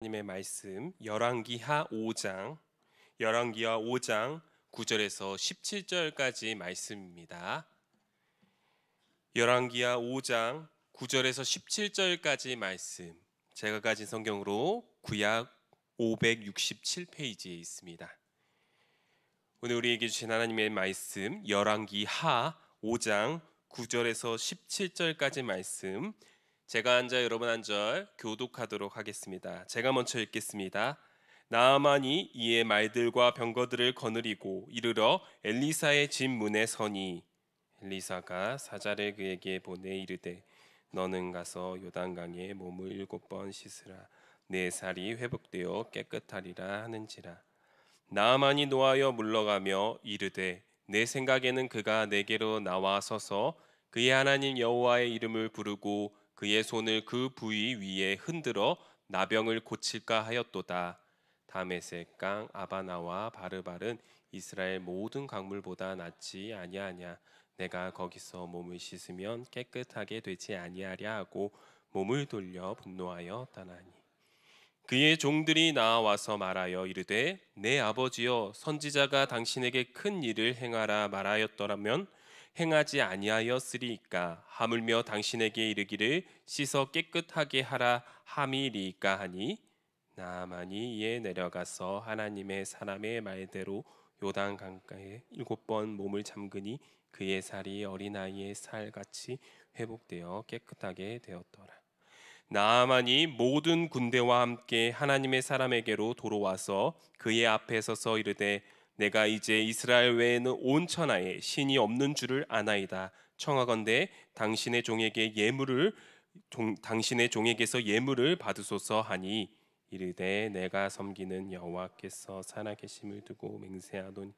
하나님의 말씀 열왕기하 5장 9절에서 17절까지 말씀입니다. 열왕기하 5장 9절에서 17절까지 말씀, 제가 가진 성경으로 구약 567페이지에 있습니다. 오늘 우리에게 주신 하나님의 말씀 열왕기하 5장 9절에서 17절까지 말씀, 제가 한 절 여러분 한 절 교독하도록 하겠습니다. 제가 먼저 읽겠습니다. 나아만이 이에 말들과 병거들을 거느리고 이르러 엘리사의 집 문에 서니 엘리사가 사자를 그에게 보내 이르되 너는 가서 요단강에 몸을 7번 씻으라. 내 살이 회복되어 깨끗하리라 하는지라. 나아만이 노하여 물러가며 이르되 내 생각에는 그가 내게로 나와 서서 그의 하나님 여호와의 이름을 부르고 그의 손을 그 부위 위에 흔들어 나병을 고칠까 하였도다. 다메섹 강 아바나와 바르발은 이스라엘 모든 강물보다 낫지 아니하냐. 내가 거기서 몸을 씻으면 깨끗하게 되지 아니하랴 하고 몸을 돌려 분노하여 떠나니 그의 종들이 나와서 말하여 이르되 내 아버지여 선지자가 당신에게 큰 일을 행하라 말하였더라면 행하지 아니하였으리이까. 하물며 당신에게 이르기를 씻어 깨끗하게 하라 함이리이까 하니 나아만이 이에 내려가서 하나님의 사람의 말대로 요단 강가에 7번 몸을 잠그니 그의 살이 어린아이의 살같이 회복되어 깨끗하게 되었더라. 나아만이 모든 군대와 함께 하나님의 사람에게로 돌아와서 그의 앞에 서서 이르되 내가 이제 이스라엘 외에는 온 천하에 신이 없는 줄을 아나이다. 청하건대 당신의 종에게서 예물을 받으소서 하니 이르되 내가 섬기는 여호와께서 살아계심을 두고 맹세하노니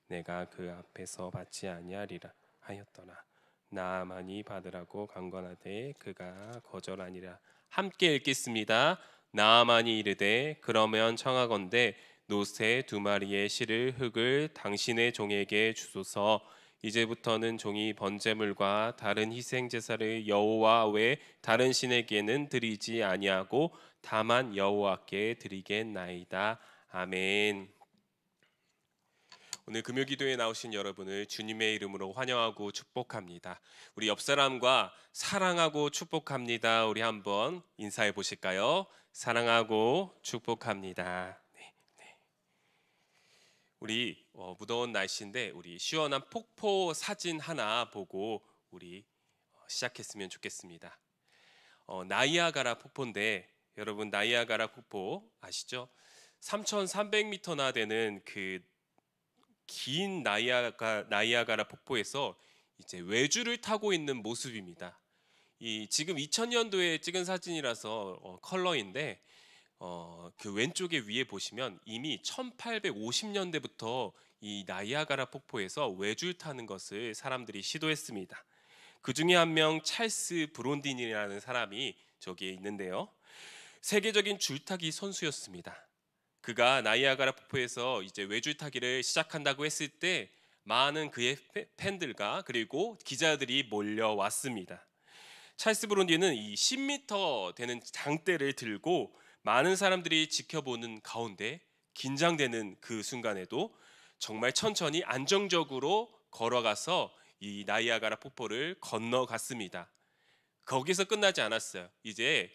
내가 그 앞에서 받지 아니하리라 하였더라. 나아만이 받으라고 강권하되 그가 거절하니라. 함께 읽겠습니다. 나아만이 이르되 그러면 청하건대 노새 2마리의 실을 흙을 당신의 종에게 주소서. 이제부터는 종이 번제물과 다른 희생 제사를 여호와 외 다른 신에게는 드리지 아니하고 다만 여호와께 드리겠나이다. 아멘. 오늘 금요기도에 나오신 여러분을 주님의 이름으로 환영하고 축복합니다. 우리 옆 사람과 사랑하고 축복합니다. 우리 한번 인사해 보실까요? 사랑하고 축복합니다. 네. 우리 무더운 날씨인데 우리 시원한 폭포 사진 하나 보고 우리 시작했으면 좋겠습니다. 나이아가라 폭포인데 여러분 나이아가라 폭포 아시죠? 3,300m나 되는 그 긴 나이아가라 폭포에서 이제 외주를 타고 있는 모습입니다. 이 지금 2000년도에 찍은 사진이라서 컬러인데 그 왼쪽에 위에 보시면 이미 1850년대부터 이 나이아가라 폭포에서 외줄 타는 것을 사람들이 시도했습니다. 그 중에 한 명 찰스 브론딘이라는 사람이 저기에 있는데요. 세계적인 줄타기 선수였습니다. 그가 나이아가라 폭포에서 이제 외줄타기를 시작한다고 했을 때 많은 그의 팬들과 그리고 기자들이 몰려왔습니다. 찰스 브론디는 이 10m 되는 장대를 들고 많은 사람들이 지켜보는 가운데 긴장되는 그 순간에도 정말 천천히 안정적으로 걸어가서 이 나이아가라 폭포를 건너갔습니다. 거기서 끝나지 않았어요. 이제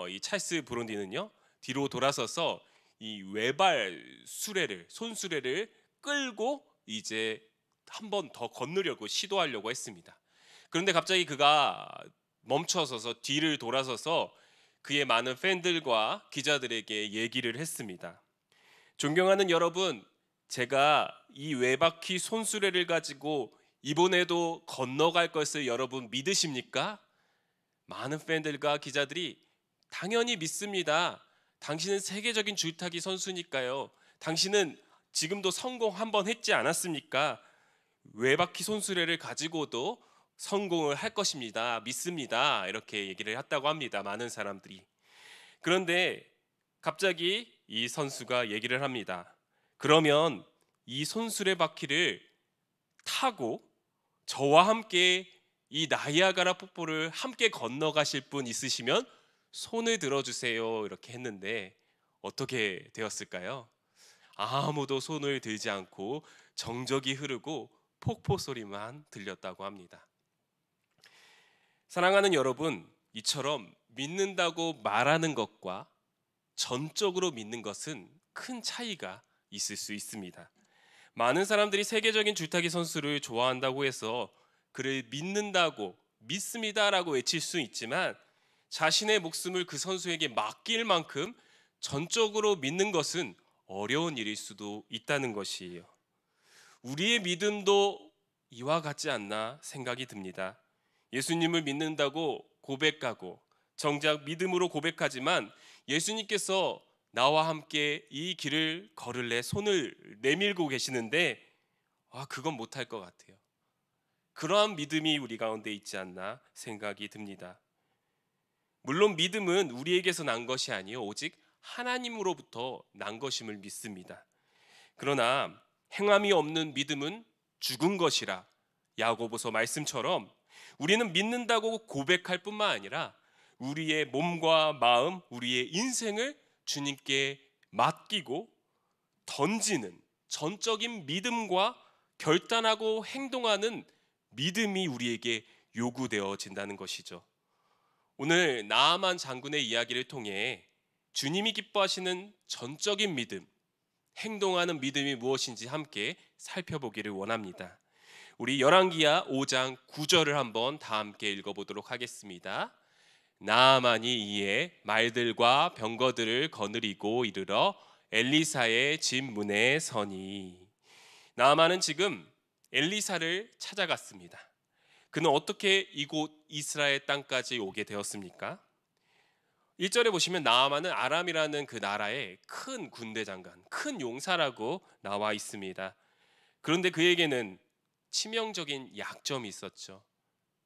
이 찰스 브론디는요 뒤로 돌아서서 이 외발 손수레를 끌고 이제 한 번 더 건너려고 시도하려고 했습니다. 그런데 갑자기 그가 멈춰서서 뒤를 돌아서서 그의 많은 팬들과 기자들에게 얘기를 했습니다. 존경하는 여러분, 제가 이 외바퀴 손수레를 가지고 이번에도 건너갈 것을 여러분 믿으십니까? 많은 팬들과 기자들이 당연히 믿습니다. 당신은 세계적인 줄타기 선수니까요. 당신은 지금도 성공 한번 했지 않았습니까? 외바퀴 손수레를 가지고도 성공을 할 것입니다. 믿습니다. 이렇게 얘기를 했다고 합니다. 많은 사람들이. 그런데 갑자기 이 선수가 얘기를 합니다. 그러면 이 손수레 바퀴를 타고 저와 함께 이 나이아가라 폭포를 함께 건너가실 분 있으시면 손을 들어주세요. 이렇게 했는데 어떻게 되었을까요? 아무도 손을 들지 않고 정적이 흐르고 폭포 소리만 들렸다고 합니다. 사랑하는 여러분, 이처럼 믿는다고 말하는 것과 전적으로 믿는 것은 큰 차이가 있을 수 있습니다. 많은 사람들이 세계적인 줄타기 선수를 좋아한다고 해서 그를 믿는다고 믿습니다라고 외칠 수 있지만 자신의 목숨을 그 선수에게 맡길 만큼 전적으로 믿는 것은 어려운 일일 수도 있다는 것이에요. 우리의 믿음도 이와 같지 않나 생각이 듭니다. 예수님을 믿는다고 고백하고 정작 믿음으로 고백하지만 예수님께서 나와 함께 이 길을 걸을래 손을 내밀고 계시는데 그건 못할 것 같아요. 그러한 믿음이 우리 가운데 있지 않나 생각이 듭니다. 물론 믿음은 우리에게서 난 것이 아니요 오직 하나님으로부터 난 것임을 믿습니다. 그러나 행함이 없는 믿음은 죽은 것이라 야고보서 말씀처럼 우리는 믿는다고 고백할 뿐만 아니라 우리의 몸과 마음, 우리의 인생을 주님께 맡기고 던지는 전적인 믿음과 결단하고 행동하는 믿음이 우리에게 요구되어진다는 것이죠. 오늘 나아만 장군의 이야기를 통해 주님이 기뻐하시는 전적인 믿음, 행동하는 믿음이 무엇인지 함께 살펴보기를 원합니다. 우리 열왕기하 5장 9절을 한번 다 함께 읽어보도록 하겠습니다. 나아만이 이에 말들과 병거들을 거느리고 이르러 엘리사의 집 문에 서니. 나아만은 지금 엘리사를 찾아갔습니다. 그는 어떻게 이곳 이스라엘 땅까지 오게 되었습니까? 1절에 보시면 나아만은 아람이라는 그 나라의 큰 군대 장관, 큰 용사라고 나와 있습니다. 그런데 그에게는 치명적인 약점이 있었죠.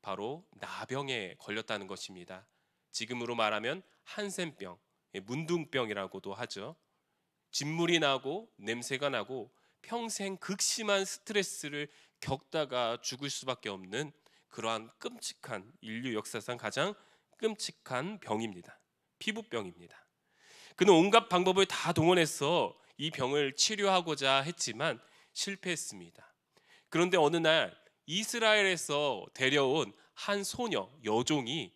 바로 나병에 걸렸다는 것입니다. 지금으로 말하면 한센병, 문둥병이라고도 하죠. 진물이 나고 냄새가 나고 평생 극심한 스트레스를 겪다가 죽을 수밖에 없는 그러한 끔찍한 인류 역사상 가장 끔찍한 병입니다. 피부병입니다. 그는 온갖 방법을 다 동원해서 이 병을 치료하고자 했지만 실패했습니다. 그런데 어느 날 이스라엘에서 데려온 한 소녀, 여종이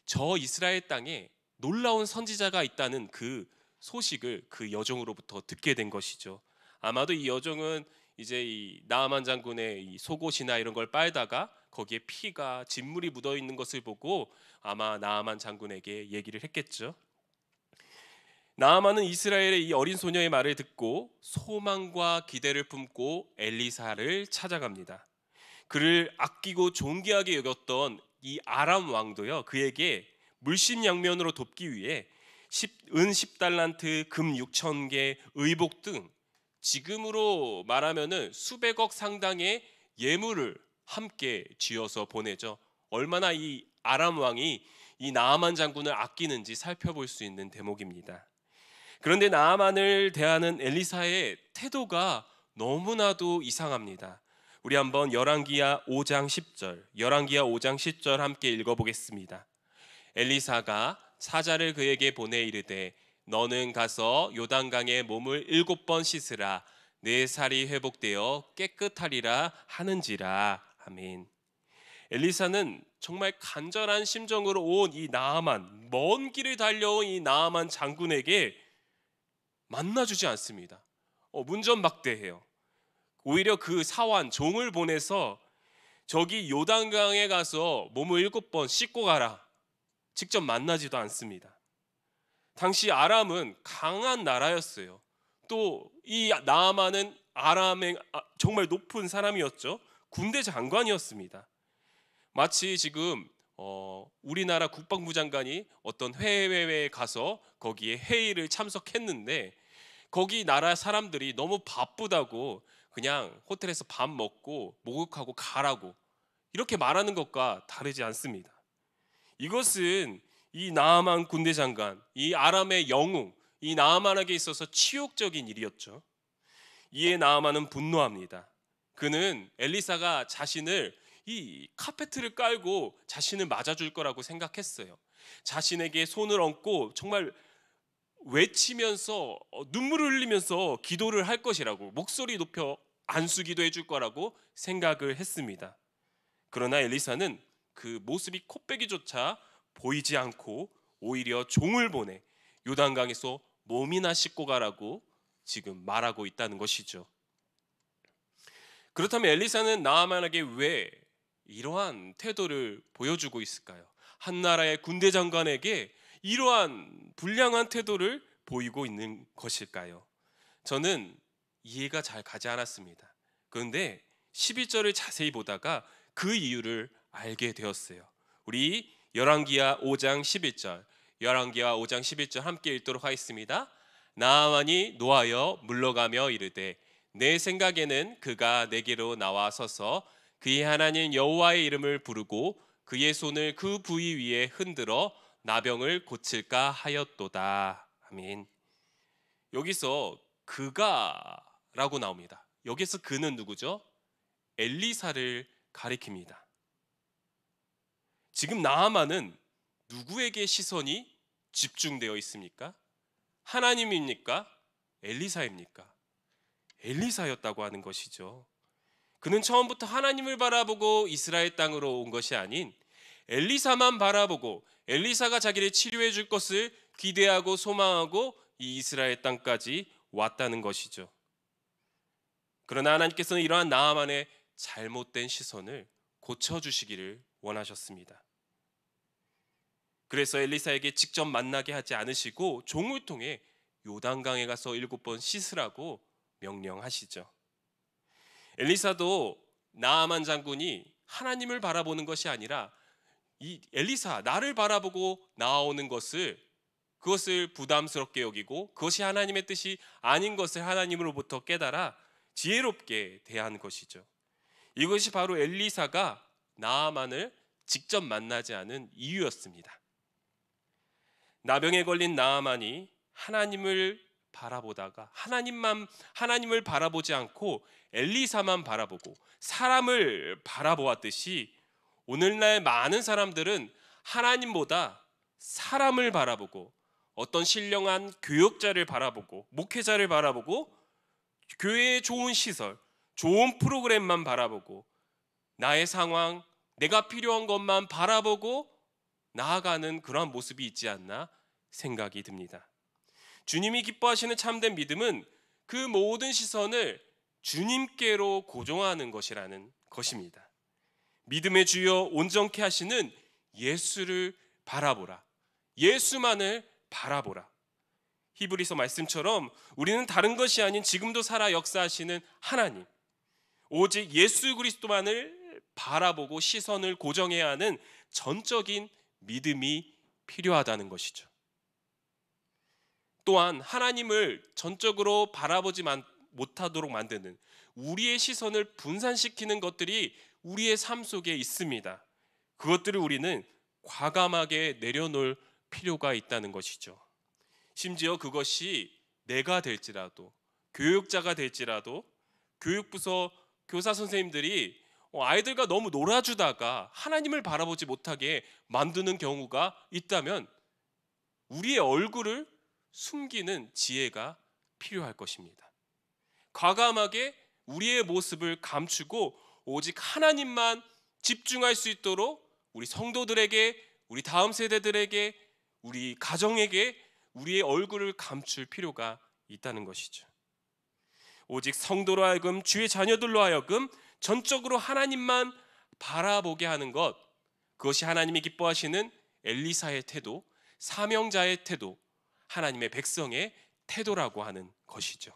저 이스라엘 땅에 놀라운 선지자가 있다는 그 소식을 그 여종으로부터 듣게 된 것이죠. 아마도 이 여종은 이제 이 나아만 장군의 이 속옷이나 이런 걸 빨다가 거기에 피가 진물이 묻어 있는 것을 보고 아마 나아만 장군에게 얘기를 했겠죠. 나아만은 이스라엘의 이 어린 소녀의 말을 듣고 소망과 기대를 품고 엘리사를 찾아갑니다. 그를 아끼고 존귀하게 여겼던 이 아람 왕도요, 그에게 물심양면으로 돕기 위해 은 10달란트, 금 6,000개, 의복 등 지금으로 말하면은 수백억 상당의 예물을 함께 쥐어서 보내죠. 얼마나 이 아람 왕이 이 나아만 장군을 아끼는지 살펴볼 수 있는 대목입니다. 그런데 나아만을 대하는 엘리사의 태도가 너무나도 이상합니다. 우리 한번 열왕기하 5장 10절, 열왕기하 5장 10절 함께 읽어보겠습니다. 엘리사가 사자를 그에게 보내 이르되 너는 가서 요단강에 몸을 7번 씻으라 내 살이 회복되어 깨끗하리라 하는지라. 아멘. 엘리사는 정말 간절한 심정으로 온 이 나아만, 먼 길을 달려온 이 나아만 장군에게 만나주지 않습니다. 문전박대해요. 오히려 그 사환 종을 보내서 저기 요단강에 가서 몸을 7번 씻고 가라. 직접 만나지도 않습니다. 당시 아람은 강한 나라였어요. 또 이 나아만은 아람의 정말 높은 사람이었죠. 군대 장관이었습니다. 마치 지금 우리나라 국방부 장관이 어떤 해외에 가서 거기에 회의를 참석했는데 거기 나라 사람들이 너무 바쁘다고 그냥 호텔에서 밥 먹고 목욕하고 가라고 이렇게 말하는 것과 다르지 않습니다. 이것은 이 나아만 군대 장관, 이 아람의 영웅, 이 나아만에게 있어서 치욕적인 일이었죠. 이에 나아만은 분노합니다. 그는 엘리사가 자신을 이 카페트를 깔고 자신을 맞아줄 거라고 생각했어요. 자신에게 손을 얹고 정말 외치면서 눈물을 흘리면서 기도를 할 것이라고, 목소리 높여 안수기도 해줄 거라고 생각을 했습니다. 그러나 엘리사는 그 모습이 코빼기조차 보이지 않고 오히려 종을 보내 요단강에서 몸이나 씻고 가라고 지금 말하고 있다는 것이죠. 그렇다면 엘리사는 나아만에게 왜 이러한 태도를 보여주고 있을까요? 한 나라의 군대 장관에게 이러한 불량한 태도를 보이고 있는 것일까요? 저는 이해가 잘 가지 않았습니다. 그런데 12절을 자세히 보다가 그 이유를 알게 되었어요. 우리 열왕기하 5장 11절, 열왕기하 5장 11절 함께 읽도록 하겠습니다. 나아만이 노하여 물러가며 이르되 내 생각에는 그가 내게로 나와 서서 그의 하나님 여호와의 이름을 부르고 그의 손을 그 부위 위에 흔들어 나병을 고칠까 하였도다. 아멘. 여기서 그가라고 나옵니다. 여기서 그는 누구죠? 엘리사를 가리킵니다. 지금 나아만은 누구에게 시선이 집중되어 있습니까? 하나님입니까? 엘리사입니까? 엘리사였다고 하는 것이죠. 그는 처음부터 하나님을 바라보고 이스라엘 땅으로 온 것이 아닌 엘리사만 바라보고 엘리사가 자기를 치료해 줄 것을 기대하고 소망하고 이 이스라엘 땅까지 왔다는 것이죠. 그러나 하나님께서는 이러한 나아만의 잘못된 시선을 고쳐주시기를 원하셨습니다. 그래서 엘리사에게 직접 만나게 하지 않으시고 종을 통해 요단강에 가서 7번 씻으라고 명령하시죠. 엘리사도 나아만 장군이 하나님을 바라보는 것이 아니라 이 엘리사 나를 바라보고 나아오는 그것을 부담스럽게 여기고 그것이 하나님의 뜻이 아닌 것을 하나님으로부터 깨달아 지혜롭게 대한 것이죠. 이것이 바로 엘리사가 나아만을 직접 만나지 않은 이유였습니다. 나병에 걸린 나아만이 하나님을 바라보다가 하나님을 바라보지 않고 엘리사만 바라보고 사람을 바라보았듯이 오늘날 많은 사람들은 하나님보다 사람을 바라보고 어떤 신령한 교역자를 바라보고 목회자를 바라보고 교회의 좋은 시설, 좋은 프로그램만 바라보고 나의 상황, 내가 필요한 것만 바라보고 나아가는 그러한 모습이 있지 않나 생각이 듭니다. 주님이 기뻐하시는 참된 믿음은 그 모든 시선을 주님께로 고정하는 것이라는 것입니다. 믿음의 주여 온전케 하시는 예수를 바라보라. 예수만을 바라보라. 히브리서 말씀처럼 우리는 다른 것이 아닌 지금도 살아 역사하시는 하나님, 오직 예수 그리스도만을 바라보고 시선을 고정해야 하는 전적인 믿음이 필요하다는 것이죠. 또한 하나님을 전적으로 바라보지 못하도록 만드는 우리의 시선을 분산시키는 것들이 우리의 삶 속에 있습니다. 그것들을 우리는 과감하게 내려놓을 필요가 있다는 것이죠. 심지어 그것이 내가 될지라도, 교육자가 될지라도 교육부서 교사 선생님들이 아이들과 너무 놀아주다가 하나님을 바라보지 못하게 만드는 경우가 있다면 우리의 얼굴을 숨기는 지혜가 필요할 것입니다. 과감하게 우리의 모습을 감추고 오직 하나님만 집중할 수 있도록 우리 성도들에게, 우리 다음 세대들에게, 우리 가정에게 우리의 얼굴을 감출 필요가 있다는 것이죠. 오직 성도로 하여금, 주의 자녀들로 하여금 전적으로 하나님만 바라보게 하는 것, 그것이 하나님이 기뻐하시는 엘리사의 태도, 사명자의 태도, 하나님의 백성의 태도라고 하는 것이죠.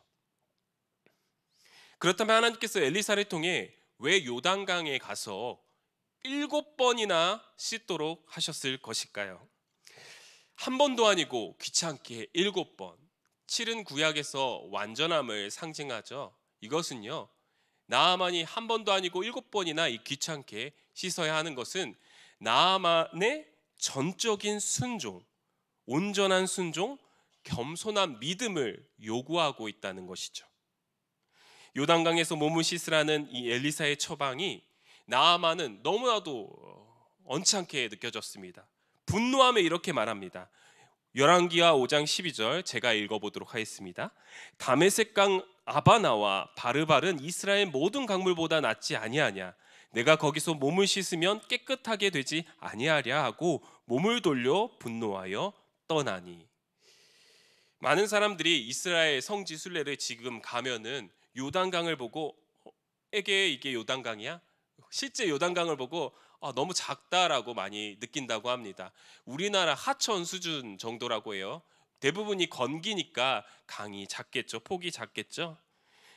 그렇다면 하나님께서 엘리사를 통해 왜 요단강에 가서 7번이나 씻도록 하셨을 것일까요? 한 번도 아니고 귀찮게 7번. 7은 구약에서 완전함을 상징하죠. 이것은요, 나아만이 한 번도 아니고 7번이나 이 귀찮게 씻어야 하는 것은 나아만의 전적인 순종, 온전한 순종, 겸손한 믿음을 요구하고 있다는 것이죠. 요단강에서 몸을 씻으라는 이 엘리사의 처방이 나아만은 너무나도 언짢게 느껴졌습니다. 분노하며 이렇게 말합니다. 열왕기하 5장 12절 제가 읽어보도록 하겠습니다. 다메섹강 아바나와 바르발은 이스라엘 모든 강물보다 낫지 아니하냐. 내가 거기서 몸을 씻으면 깨끗하게 되지 아니하랴 하고 몸을 돌려 분노하여 떠나니. 많은 사람들이 이스라엘 성지 순례를 지금 가면은 요단강을 보고 이게 요단강이야? 실제 요단강을 보고 너무 작다라고 많이 느낀다고 합니다. 우리나라 하천 수준 정도라고 해요. 대부분이 건기니까 강이 작겠죠. 폭이 작겠죠.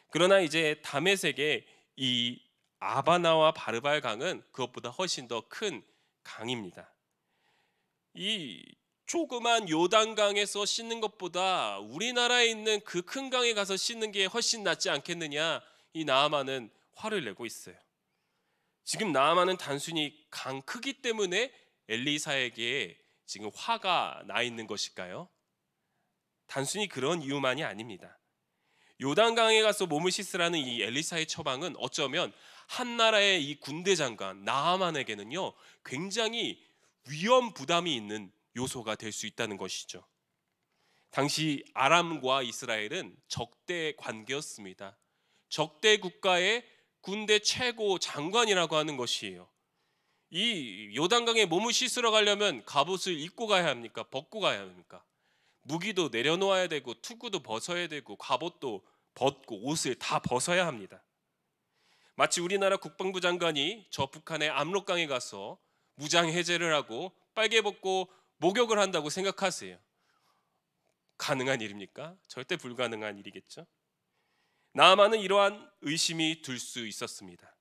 그러나 이제 다메섹의 이 아바나와 바르발 강은 그것보다 훨씬 더 큰 강입니다. 이 조그만 요단강에서 씻는 것보다 우리나라에 있는 그 큰 강에 가서 씻는 게 훨씬 낫지 않겠느냐, 이 나아만은 화를 내고 있어요. 지금 나아만은 단순히 강 크기 때문에 엘리사에게 지금 화가 나 있는 것일까요? 단순히 그런 이유만이 아닙니다. 요단강에 가서 몸을 씻으라는 이 엘리사의 처방은 어쩌면 한 나라의 이 군대 장관 나아만에게는요, 굉장히 위험 부담이 있는 요소가 될 수 있다는 것이죠. 당시 아람과 이스라엘은 적대 관계였습니다. 적대 국가의 군대 최고 장관이라고 하는 것이에요. 이 요단강에 몸을 씻으러 가려면 갑옷을 입고 가야 합니까? 벗고 가야 합니까? 무기도 내려놓아야 되고 투구도 벗어야 되고 갑옷도 벗고 옷을 다 벗어야 합니다. 마치 우리나라 국방부 장관이 저 북한의 압록강에 가서 무장 해제를 하고 빨개 벗고 목욕을 한다고 생각하세요. 가능한 일입니까? 절대 불가능한 일이겠죠. 나아만은 이러한 의심이 들 수 있었습니다.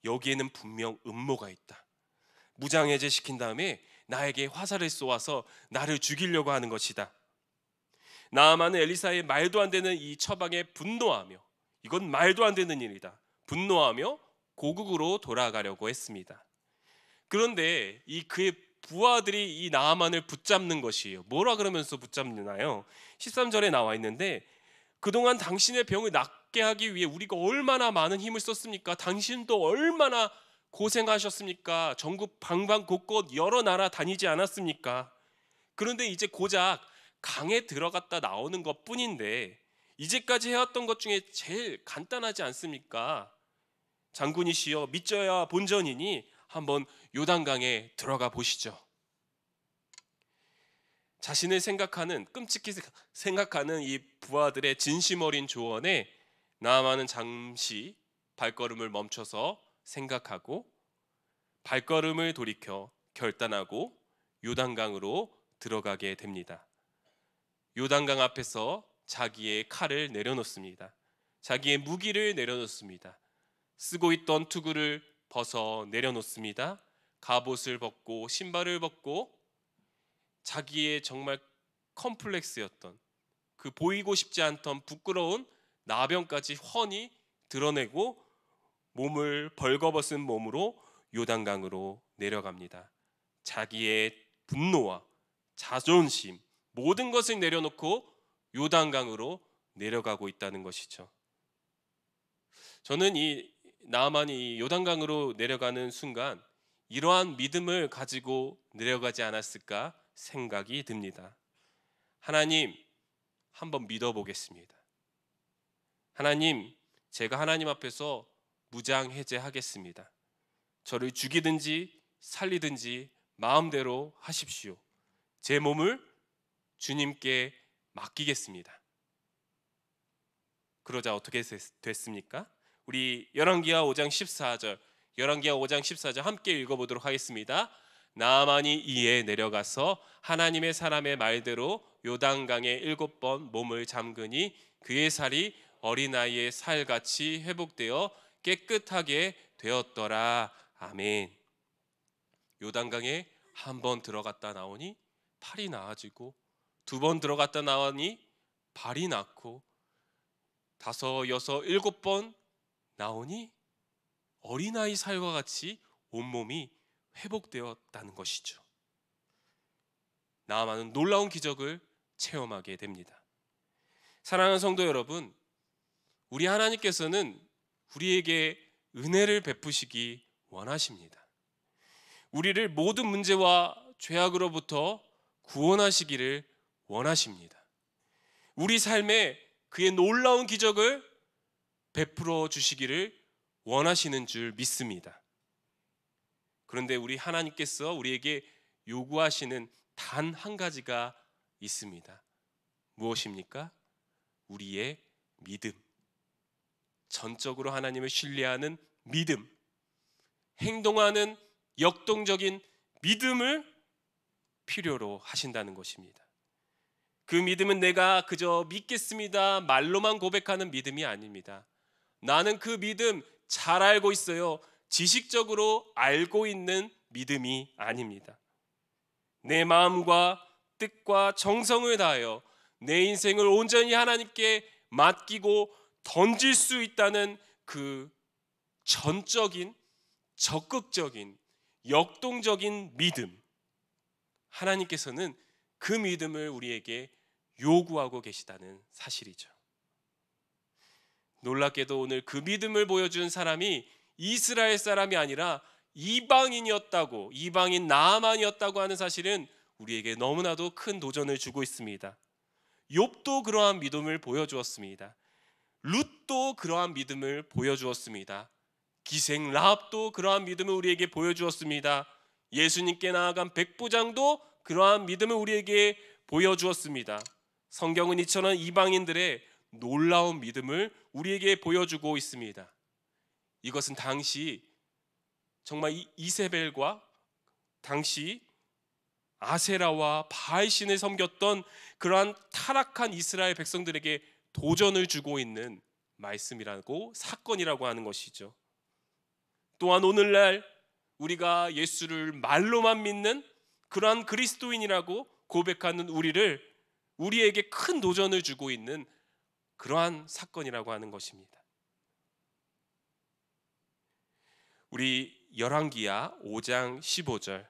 여기에는 분명 음모가 있다. 무장 해제시킨 다음에 나에게 화살을 쏘아서 나를 죽이려고 하는 것이다. 나아만은 엘리사의 말도 안 되는 이 처방에 분노하며, 이건 말도 안 되는 일이다, 분노하며 고국으로 돌아가려고 했습니다. 그런데 이 그의 부하들이 이 나아만을 붙잡는 것이에요. 뭐라 그러면서 붙잡나요? 13절에 나와 있는데, 그동안 당신의 병을 낫게 하기 위해 우리가 얼마나 많은 힘을 썼습니까? 당신도 얼마나 고생하셨습니까? 전국 방방곳곳 여러 나라 다니지 않았습니까? 그런데 이제 고작 강에 들어갔다 나오는 것 뿐인데 이제까지 해왔던 것 중에 제일 간단하지 않습니까? 장군이시여 믿져야 본전이니 한번 요단강에 들어가 보시죠. 자신을 생각하는, 끔찍히 생각하는 이 부하들의 진심 어린 조언에 나아만은 잠시 발걸음을 멈춰서 생각하고 발걸음을 돌이켜 결단하고 요단강으로 들어가게 됩니다. 요단강 앞에서 자기의 칼을 내려놓습니다. 자기의 무기를 내려놓습니다. 쓰고 있던 투구를 벗어 내려놓습니다. 갑옷을 벗고 신발을 벗고 자기의 정말 컴플렉스였던, 그 보이고 싶지 않던 부끄러운 나병까지 훤히 드러내고 몸을 벌거벗은 몸으로 요단강으로 내려갑니다. 자기의 분노와 자존심, 모든 것을 내려놓고 요단강으로 내려가고 있다는 것이죠. 저는 이 나아만이 요단강으로 내려가는 순간 이러한 믿음을 가지고 내려가지 않았을까 생각이 듭니다. 하나님, 한번 믿어보겠습니다. 하나님, 제가 하나님 앞에서 무장 해제하겠습니다. 저를 죽이든지 살리든지 마음대로 하십시오. 제 몸을 주님께 맡기겠습니다. 그러자 어떻게 됐습니까? 우리 열왕기하 5장 14절, 열왕기하 5장 14절 함께 읽어보도록 하겠습니다. 나아만이 이에 내려가서 하나님의 사람의 말대로 요단강에 7번 몸을 잠그니 그의 살이 어린아이의 살같이 회복되어 깨끗하게 되었더라. 아멘. 요단강에 한 번 들어갔다 나오니 팔이 나아지고, 두 번 들어갔다 나오니 발이 낫고, 5, 6, 7번 나오니 어린아이 살과 같이 온몸이 회복되었다는 것이죠. 나아만은 놀라운 기적을 체험하게 됩니다. 사랑하는 성도 여러분, 우리 하나님께서는 우리에게 은혜를 베푸시기 원하십니다. 우리를 모든 문제와 죄악으로부터 구원하시기를 원하십니다. 우리 삶에 그의 놀라운 기적을 베풀어 주시기를 원하시는 줄 믿습니다. 그런데 우리 하나님께서 우리에게 요구하시는 단 한 가지가 있습니다. 무엇입니까? 우리의 믿음. 전적으로 하나님을 신뢰하는 믿음. 행동하는 역동적인 믿음을 필요로 하신다는 것입니다. 그 믿음은 내가 그저 믿겠습니다 말로만 고백하는 믿음이 아닙니다. 나는 그 믿음 잘 알고 있어요, 지식적으로 알고 있는 믿음이 아닙니다. 내 마음과 뜻과 정성을 다하여 내 인생을 온전히 하나님께 맡기고 던질 수 있다는 그 전적인, 적극적인, 역동적인 믿음. 하나님께서는 그 믿음을 우리에게 요구하고 계시다는 사실이죠. 놀랍게도 오늘 그 믿음을 보여준 사람이 이스라엘 사람이 아니라 이방인이었다고, 이방인 나아만이었다고 하는 사실은 우리에게 너무나도 큰 도전을 주고 있습니다. 욥도 그러한 믿음을 보여주었습니다. 룻도 그러한 믿음을 보여주었습니다. 기생 라합도 그러한 믿음을 우리에게 보여주었습니다. 예수님께 나아간 백부장도 그러한 믿음을 우리에게 보여주었습니다. 성경은 이처럼 이방인들의 놀라운 믿음을 우리에게 보여주고 있습니다. 이것은 당시 정말 이세벨과 당시 아세라와 바알신을 섬겼던 그러한 타락한 이스라엘 백성들에게 도전을 주고 있는 말씀이라고, 사건이라고 하는 것이죠. 또한 오늘날 우리가 예수를 말로만 믿는 그러한 그리스도인이라고 고백하는 우리에게 큰 도전을 주고 있는 그러한 사건이라고 하는 것입니다. 우리 열왕기야 5장 15절,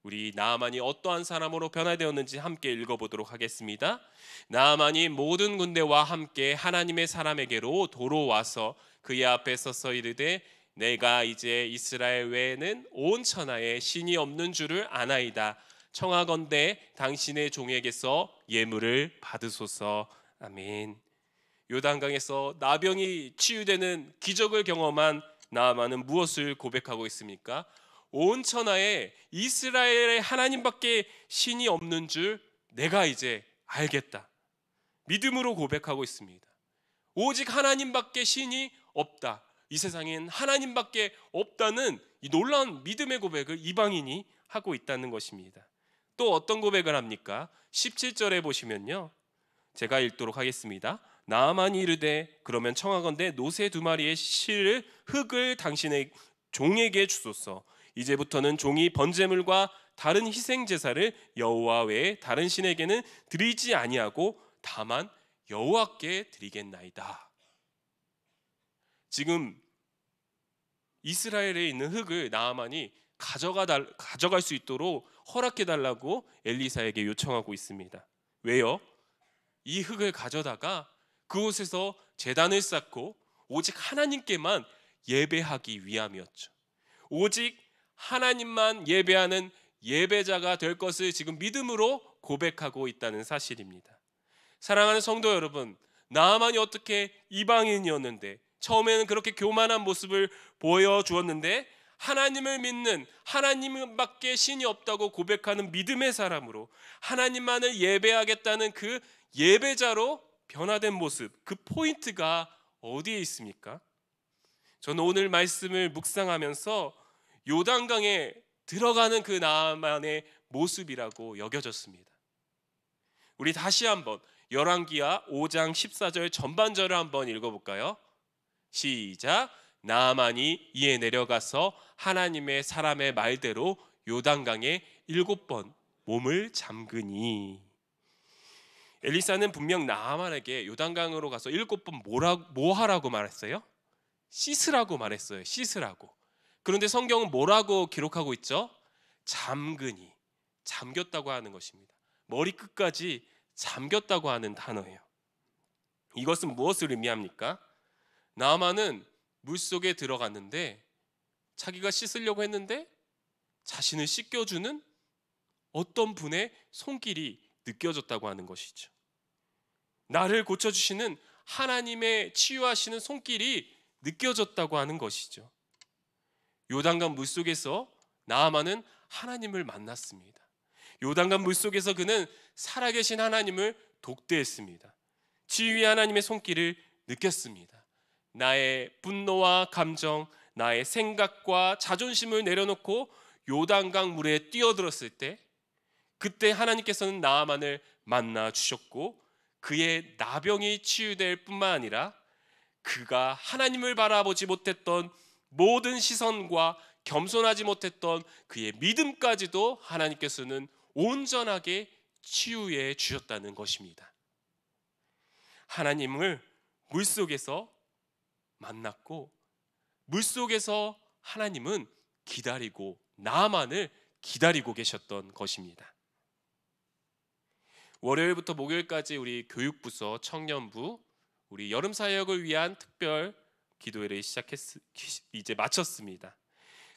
우리 나아만이 어떠한 사람으로 변화되었는지 함께 읽어보도록 하겠습니다. 나아만이 모든 군대와 함께 하나님의 사람에게로 도로 와서 그의 앞에 서서 이르되 내가 이제 이스라엘 외에는 온 천하에 신이 없는 줄을 아나이다. 청하건대 당신의 종에게서 예물을 받으소서. 아멘. 요단강에서 나병이 치유되는 기적을 경험한 나아만은 무엇을 고백하고 있습니까? 온 천하에 이스라엘의 하나님밖에 신이 없는 줄 내가 이제 알겠다. 믿음으로 고백하고 있습니다. 오직 하나님밖에 신이 없다. 이 세상엔 하나님밖에 없다는 이 놀라운 믿음의 고백을 이방인이 하고 있다는 것입니다. 또 어떤 고백을 합니까? 17절에 보시면요, 제가 읽도록 하겠습니다. 나아만이 이르되 그러면 청하건대 노새 2마리의 흙을 당신의 종에게 주소서. 이제부터는 종이 번제물과 다른 희생 제사를 여호와 외에 다른 신에게는 드리지 아니하고 다만 여호와께 드리겠나이다. 지금 이스라엘에 있는 흙을 나아만이 가져갈 수 있도록 허락해달라고 엘리사에게 요청하고 있습니다. 왜요? 이 흙을 가져다가 그곳에서 제단을 쌓고 오직 하나님께만 예배하기 위함이었죠. 오직 하나님만 예배하는 예배자가 될 것을 지금 믿음으로 고백하고 있다는 사실입니다. 사랑하는 성도 여러분, 나아만이 어떻게 이방인이었는데, 처음에는 그렇게 교만한 모습을 보여주었는데, 하나님을 믿는, 하나님밖에 신이 없다고 고백하는 믿음의 사람으로 하나님만을 예배하겠다는 그 예배자로 변화된 모습, 그 포인트가 어디에 있습니까? 저는 오늘 말씀을 묵상하면서 요단강에 들어가는 그 나아만의 모습이라고 여겨졌습니다. 우리 다시 한번 열왕기야 5장 14절 전반절을 한번 읽어볼까요? 시작. 나아만이 이에 내려가서 하나님의 사람의 말대로 요단강에 7번 몸을 잠그니. 엘리사는 분명 나아만에게 요단강으로 가서 7번 뭐 하라고 말했어요? 씻으라고 말했어요. 씻으라고. 그런데 성경은 뭐라고 기록하고 있죠? 잠그니, 잠겼다고 하는 것입니다. 머리끝까지 잠겼다고 하는 단어예요. 이것은 무엇을 의미합니까? 나아만은 물속에 들어갔는데 자기가 씻으려고 했는데 자신을 씻겨주는 어떤 분의 손길이 느껴졌다고 하는 것이죠. 나를 고쳐주시는 하나님의 치유하시는 손길이 느껴졌다고 하는 것이죠. 요단강 물속에서 나아만은 하나님을 만났습니다. 요단강 물속에서 그는 살아계신 하나님을 독대했습니다. 치유의 하나님의 손길을 느꼈습니다. 나의 분노와 감정, 나의 생각과 자존심을 내려놓고 요단강 물에 뛰어들었을 때, 그때 하나님께서는 나아만을 만나 주셨고 그의 나병이 치유될 뿐만 아니라 그가 하나님을 바라보지 못했던 모든 시선과 겸손하지 못했던 그의 믿음까지도 하나님께서는 온전하게 치유해 주셨다는 것입니다. 하나님을 물속에서 만났고 물속에서 하나님은 기다리고 나아만을 기다리고 계셨던 것입니다. 월요일부터 목요일까지 우리 교육부서 청년부 우리 여름 사역을 위한 특별 기도회를 이제 마쳤습니다.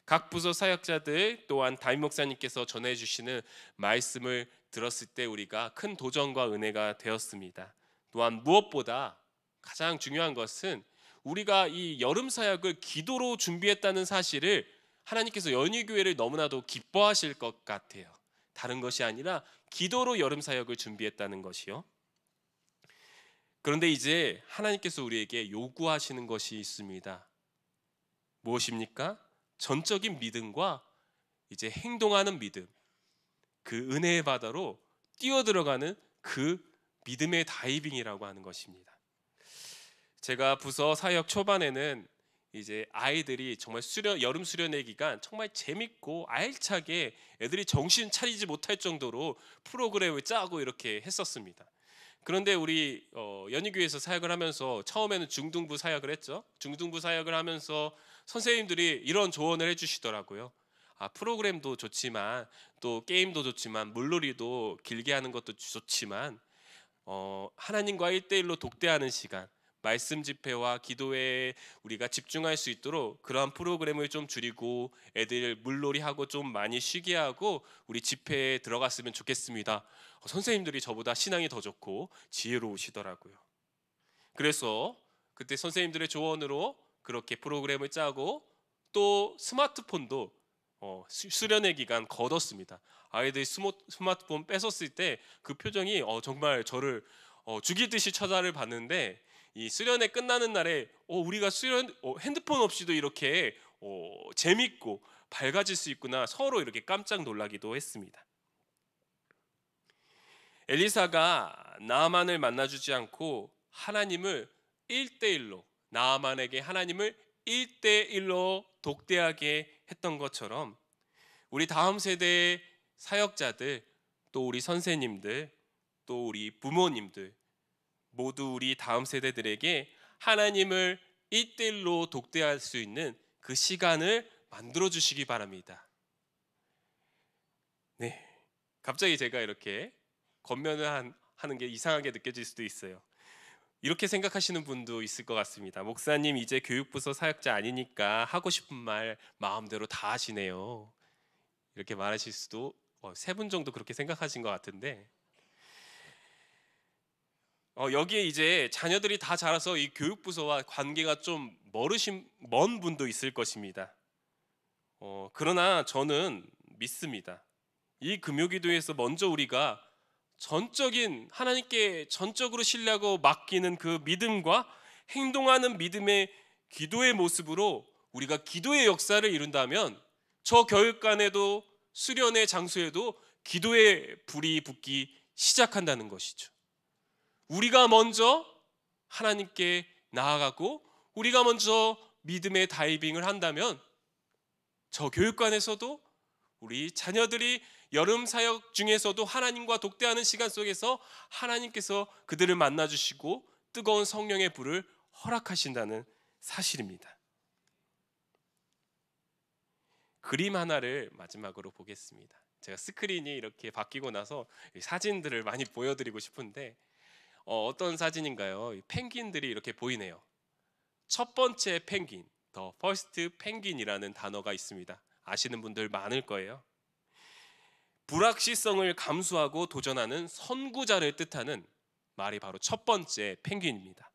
각 부서 사역자들 또한 담임 목사님께서 전해주시는 말씀을 들었을 때 우리가 큰 도전과 은혜가 되었습니다. 또한 무엇보다 가장 중요한 것은 우리가 이 여름 사역을 기도로 준비했다는 사실을 하나님께서 연희교회를 너무나도 기뻐하실 것 같아요. 다른 것이 아니라 기도로 여름 사역을 준비했다는 것이요. 그런데 이제 하나님께서 우리에게 요구하시는 것이 있습니다. 무엇입니까? 전적인 믿음과 이제 행동하는 믿음, 그 은혜의 바다로 뛰어들어가는 그 믿음의 다이빙이라고 하는 것입니다. 제가 부서 사역 초반에는 이제 아이들이 정말 여름 수련회 기간 정말 재밌고 알차게 애들이 정신 차리지 못할 정도로 프로그램을 짜고 이렇게 했었습니다. 그런데 우리 연희교회에서 사역을 하면서 처음에는 중등부 사역을 했죠. 중등부 사역을 하면서 선생님들이 이런 조언을 해주시더라고요. 프로그램도 좋지만 또 게임도 좋지만 물놀이도 길게 하는 것도 좋지만 하나님과 1대1로 독대하는 시간, 말씀 집회와 기도에 우리가 집중할 수 있도록 그러한 프로그램을 좀 줄이고 애들 물놀이하고 좀 많이 쉬게 하고 우리 집회에 들어갔으면 좋겠습니다. 선생님들이 저보다 신앙이 더 좋고 지혜로우시더라고요. 그래서 그때 선생님들의 조언으로 그렇게 프로그램을 짜고 또 스마트폰도 수련회 기간 걷었습니다. 아이들이 스마트폰 뺏었을 때 그 표정이 정말 저를 죽이듯이 쳐다를 봤는데 이 수련회 끝나는 날에 우리가 핸드폰 없이도 이렇게 재밌고 밝아질 수 있구나 서로 이렇게 깜짝 놀라기도 했습니다. 엘리사가 나아만을 만나주지 않고 하나님을 1대1로 나아만에게 하나님을 1대1로 독대하게 했던 것처럼 우리 다음 세대의 사역자들 또 우리 선생님들 또 우리 부모님들 모두 우리 다음 세대들에게 하나님을 1대1로 독대할 수 있는 그 시간을 만들어 주시기 바랍니다. 네, 갑자기 제가 이렇게 권면을 하는 게 이상하게 느껴질 수도 있어요. 이렇게 생각하시는 분도 있을 것 같습니다. 목사님 이제 교육부서 사역자 아니니까 하고 싶은 말 마음대로 다 하시네요. 이렇게 말하실 수도 3분 정도 그렇게 생각하신 것 같은데 여기에 이제 자녀들이 다 자라서 이 교육부서와 관계가 좀 먼 분도 있을 것입니다. 그러나 저는 믿습니다. 이 금요기도에서 먼저 우리가 하나님께 전적으로 신뢰하고 맡기는 그 믿음과 행동하는 믿음의 기도의 모습으로 우리가 기도의 역사를 이룬다면 저 교육관에도 수련의 장소에도 기도의 불이 붙기 시작한다는 것이죠. 우리가 먼저 하나님께 나아가고 우리가 먼저 믿음의 다이빙을 한다면 저 교육관에서도 우리 자녀들이 여름 사역 중에서도 하나님과 독대하는 시간 속에서 하나님께서 그들을 만나주시고 뜨거운 성령의 불을 허락하신다는 사실입니다. 그림 하나를 마지막으로 보겠습니다. 제가 스크린이 이렇게 바뀌고 나서 사진들을 많이 보여드리고 싶은데 어떤 사진인가요? 펭귄들이 이렇게 보이네요. 첫 번째 펭귄, The First Penguin이라는 단어가 있습니다. 아시는 분들 많을 거예요. 불확실성을 감수하고 도전하는 선구자를 뜻하는 말이 바로 첫 번째 펭귄입니다.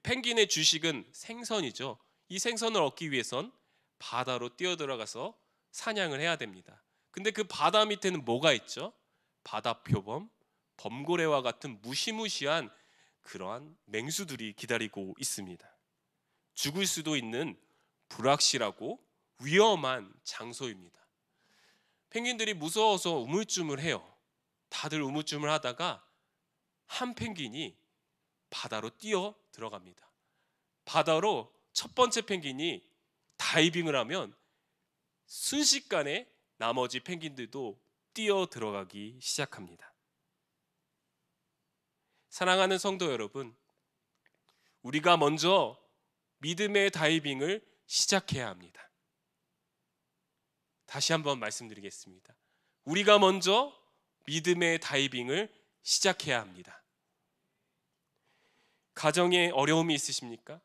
펭귄의 주식은 생선이죠. 이 생선을 얻기 위해선 바다로 뛰어들어가서 사냥을 해야 됩니다. 근데 그 바다 밑에는 뭐가 있죠? 바다표범, 범고래와 같은 무시무시한 그러한 맹수들이 기다리고 있습니다. 죽을 수도 있는 불확실하고 위험한 장소입니다. 펭귄들이 무서워서 우물쭈물해요. 다들 우물쭈물 하다가 한 펭귄이 바다로 뛰어 들어갑니다. 바다로 첫 번째 펭귄이 다이빙을 하면 순식간에 나머지 펭귄들도 뛰어 들어가기 시작합니다. 사랑하는 성도 여러분, 우리가 먼저 믿음의 다이빙을 시작해야 합니다. 다시 한번 말씀드리겠습니다. 우리가 먼저 믿음의 다이빙을 시작해야 합니다. 가정에 어려움이 있으십니까?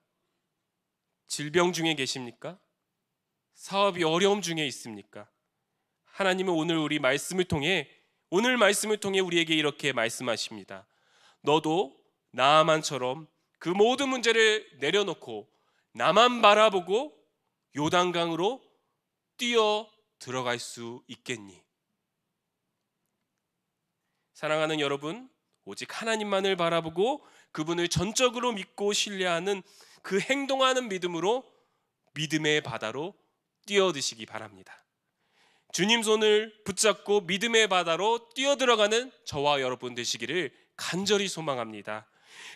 질병 중에 계십니까? 사업이 어려움 중에 있습니까? 하나님은 오늘 말씀을 통해 우리에게 이렇게 말씀하십니다. 너도 나아만처럼 그 모든 문제를 내려놓고 나만 바라보고 요단강으로 뛰어 들어갈 수 있겠니? 사랑하는 여러분, 오직 하나님만을 바라보고 그분을 전적으로 믿고 신뢰하는 그 행동하는 믿음으로 믿음의 바다로 뛰어드시기 바랍니다. 주님 손을 붙잡고 믿음의 바다로 뛰어들어가는 저와 여러분 되시기를 간절히 소망합니다.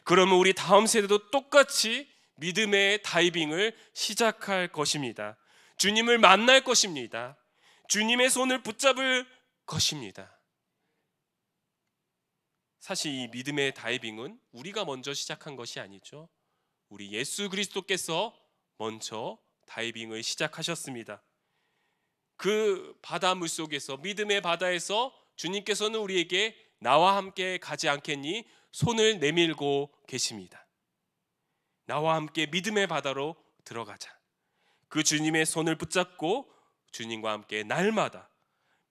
그러면 우리 다음 세대도 똑같이 믿음의 다이빙을 시작할 것입니다. 주님을 만날 것입니다. 주님의 손을 붙잡을 것입니다. 사실 이 믿음의 다이빙은 우리가 먼저 시작한 것이 아니죠. 우리 예수 그리스도께서 먼저 다이빙을 시작하셨습니다. 그 바다 물속에서, 믿음의 바다에서 주님께서는 우리에게 나와 함께 가지 않겠니? 손을 내밀고 계십니다. 나와 함께 믿음의 바다로 들어가자. 그 주님의 손을 붙잡고 주님과 함께 날마다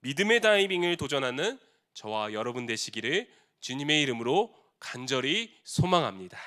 믿음의 다이빙을 도전하는 저와 여러분 되시기를 주님의 이름으로 간절히 소망합니다.